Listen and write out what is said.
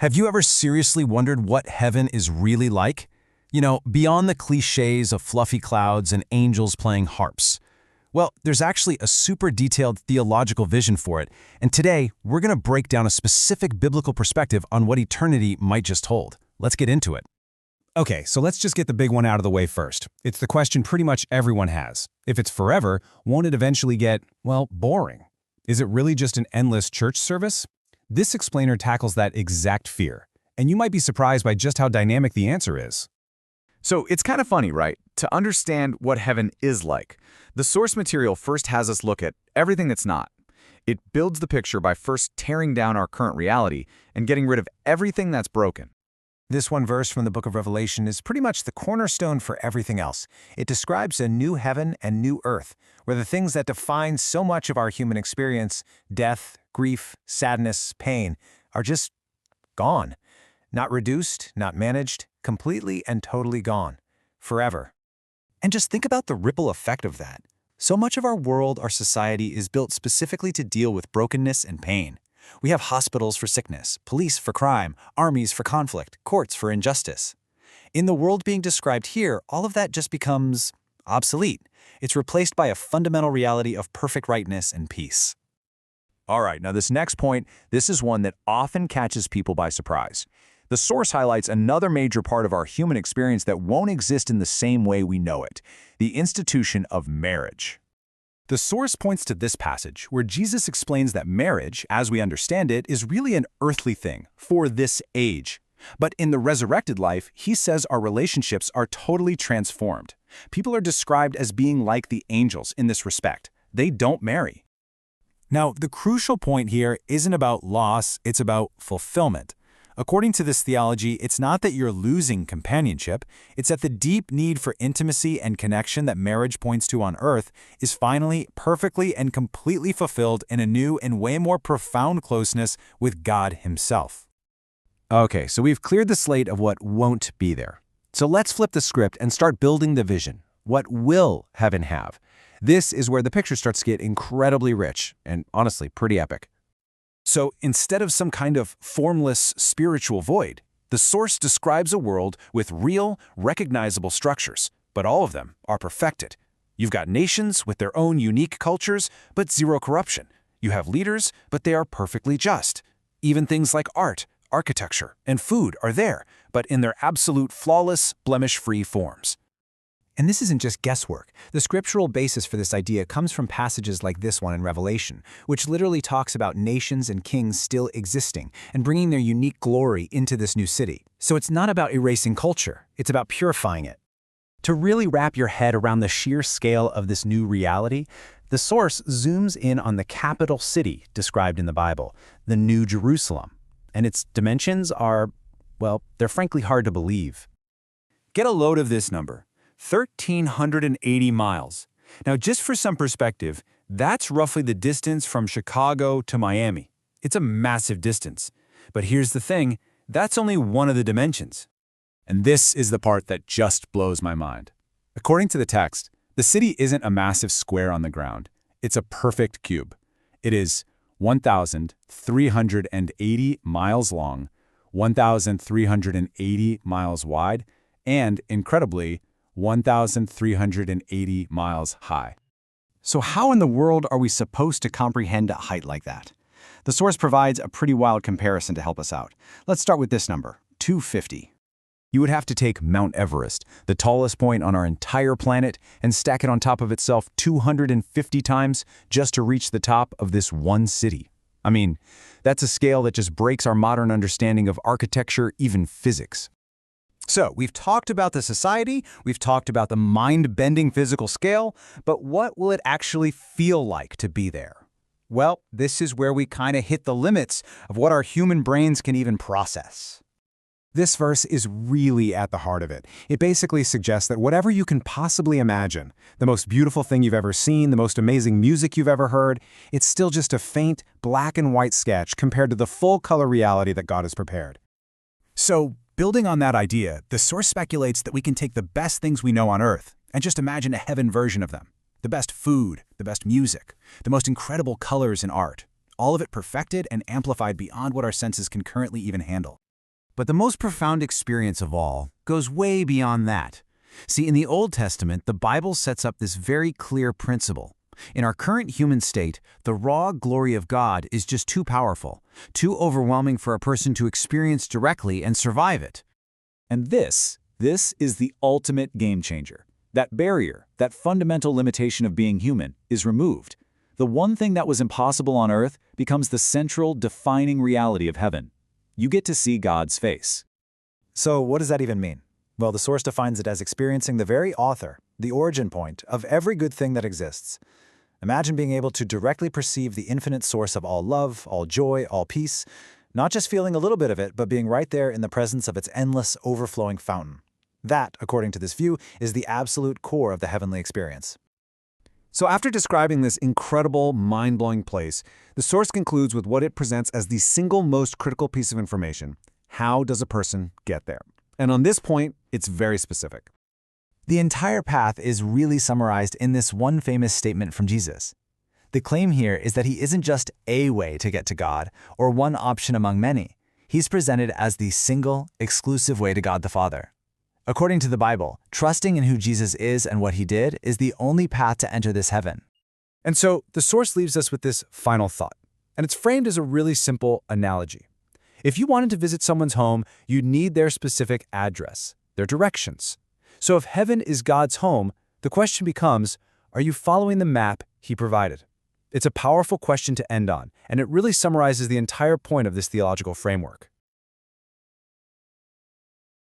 Have you ever seriously wondered what heaven is really like? Beyond the cliches of fluffy clouds and angels playing harps. Well, there's actually a super detailed theological vision for it, and today we're going to break down a specific biblical perspective on what eternity might just hold. Let's get into it. Okay, so let's just get the big one out of the way first. It's the question pretty much everyone has. If it's forever, won't it eventually get, well, boring? Is it really just an endless church service? This explainer tackles that exact fear, and you might be surprised by just how dynamic the answer is. So it's kind of funny, right? To understand what heaven is like, the source material first has us look at everything that's not. It builds the picture by first tearing down our current reality and getting rid of everything that's broken. This one verse from the book of Revelation is pretty much the cornerstone for everything else. It describes a new heaven and new earth, where the things that define so much of our human experience, death, grief, sadness, pain, are just gone. Not reduced, not managed, completely and totally gone. Forever. And just think about the ripple effect of that. So much of our world, our society, is built specifically to deal with brokenness and pain. We have hospitals for sickness, police for crime, armies for conflict, courts for injustice. In the world being described here, all of that just becomes obsolete. It's replaced by a fundamental reality of perfect rightness and peace. All right, now this next point, this is one that often catches people by surprise. The source highlights another major part of our human experience that won't exist in the same way we know it, the institution of marriage. The source points to this passage, where Jesus explains that marriage, as we understand it, is really an earthly thing, for this age. But in the resurrected life, he says our relationships are totally transformed. People are described as being like the angels in this respect. They don't marry. Now, the crucial point here isn't about loss, it's about fulfillment. According to this theology, it's not that you're losing companionship, it's that the deep need for intimacy and connection that marriage points to on earth is finally, perfectly, and completely fulfilled in a new and way more profound closeness with God himself. Okay, so we've cleared the slate of what won't be there. So let's flip the script and start building the vision. What will heaven have? This is where the picture starts to get incredibly rich and honestly pretty epic. So instead of some kind of formless spiritual void, the source describes a world with real, recognizable structures, but all of them are perfected. You've got nations with their own unique cultures, but zero corruption. You have leaders, but they are perfectly just. Even things like art, architecture, and food are there, but in their absolute flawless, blemish-free forms. And this isn't just guesswork. The scriptural basis for this idea comes from passages like this one in Revelation, which literally talks about nations and kings still existing and bringing their unique glory into this new city. So it's not about erasing culture, it's about purifying it. To really wrap your head around the sheer scale of this new reality, the source zooms in on the capital city described in the Bible, the New Jerusalem. And its dimensions are, well, they're frankly hard to believe. Get a load of this number. 1,380 miles. Now, just for some perspective, that's roughly the distance from Chicago to Miami. It's a massive distance. But here's the thing, that's only one of the dimensions. And this is the part that just blows my mind. According to the text, the city isn't a massive square on the ground. It's a perfect cube. It is 1,380 miles long, 1,380 miles wide, and, incredibly, 1,380 miles high. So how in the world are we supposed to comprehend a height like that? The source provides a pretty wild comparison to help us out. Let's start with this number, 250. You would have to take Mount Everest, the tallest point on our entire planet, and stack it on top of itself 250 times just to reach the top of this one city. I mean, that's a scale that just breaks our modern understanding of architecture, even physics. So, we've talked about the society, we've talked about the mind-bending physical scale, but what will it actually feel like to be there? Well, this is where we kind of hit the limits of what our human brains can even process. This verse is really at the heart of it. It basically suggests that whatever you can possibly imagine, the most beautiful thing you've ever seen, the most amazing music you've ever heard, it's still just a faint black and white sketch compared to the full-color reality that God has prepared. So, building on that idea, the source speculates that we can take the best things we know on Earth and just imagine a heaven version of them. The best food, the best music, the most incredible colors in art, all of it perfected and amplified beyond what our senses can currently even handle. But the most profound experience of all goes way beyond that. See, in the Old Testament, the Bible sets up this very clear principle. In our current human state, the raw glory of God is just too powerful, too overwhelming for a person to experience directly and survive it. And this is the ultimate game changer. That barrier, that fundamental limitation of being human, is removed. The one thing that was impossible on earth becomes the central, defining reality of heaven. You get to see God's face. So what does that even mean? Well, the source defines it as experiencing the very author, the origin point of every good thing that exists. Imagine being able to directly perceive the infinite source of all love, all joy, all peace, not just feeling a little bit of it, but being right there in the presence of its endless, overflowing fountain. That, according to this view, is the absolute core of the heavenly experience. So after describing this incredible, mind-blowing place, the source concludes with what it presents as the single most critical piece of information. How does a person get there? And on this point, it's very specific. The entire path is really summarized in this one famous statement from Jesus. The claim here is that he isn't just a way to get to God, or one option among many. He's presented as the single, exclusive way to God the Father. According to the Bible, trusting in who Jesus is and what he did is the only path to enter this heaven. And so the source leaves us with this final thought, and it's framed as a really simple analogy. If you wanted to visit someone's home, you'd need their specific address, their directions. So if heaven is God's home, the question becomes, are you following the map he provided? It's a powerful question to end on, and it really summarizes the entire point of this theological framework.